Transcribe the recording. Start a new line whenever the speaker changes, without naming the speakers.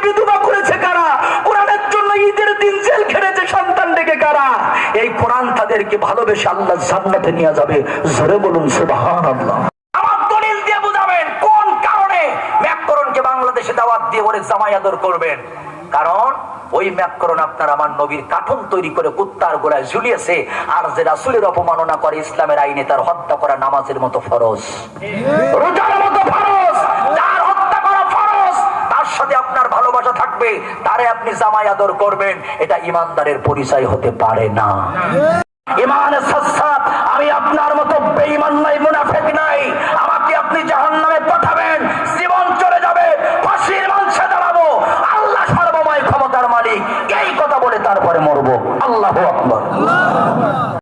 বিধবা করেছে কারা? কোরআনের জন্য ঈদের দিন জেল খেটেছে সন্তান ডেকে কারা? এই কোরআন তাদেরকে ভালোবেসে আল্লাহ জান্নাতে নিয়ে যাবে। জোরে বলুন সুবহানাল্লাহ। আমার দলিল দিয়ে বুঝাবেন কোন কারণে ব্যাকরণকে বাংলাদেশে দাওয়াত দিয়ে ওরে জামাই আদর করবেন। কারণ ওই ব্যাকরণ আপনার আমার নবীর কাঠন তৈরি করে কুত্তার গোড়ায় ঝুলিয়েছে, আর যে রাসূলের অপমাননা করে ইসলামের আইনে তার হত্যা করা নামাজের মতো ফরজ, রোজার মতো ফরজ। তার হত্যা করা ফরজ, তার সাথে আপনার ভালোবাসা থাকবে, তারে আপনি জামাই আদর করবেন, এটা ইমানদারের পরিচয় হতে পারে না। ইমানের সাথ আমি আপনার মতো বেঈমান নাই, মুনাফিক নাই। আমাকে আপনি জাহান্নামে পাঠাবেন, জীবন চলে যাবে, ফাঁসির মঞ্চে দাঁড়াবো, আল্লাহ সর্বময় ক্ষমতার মালিক, এই কথা বলে তারপরে মরবো। আল্লাহু আকবার।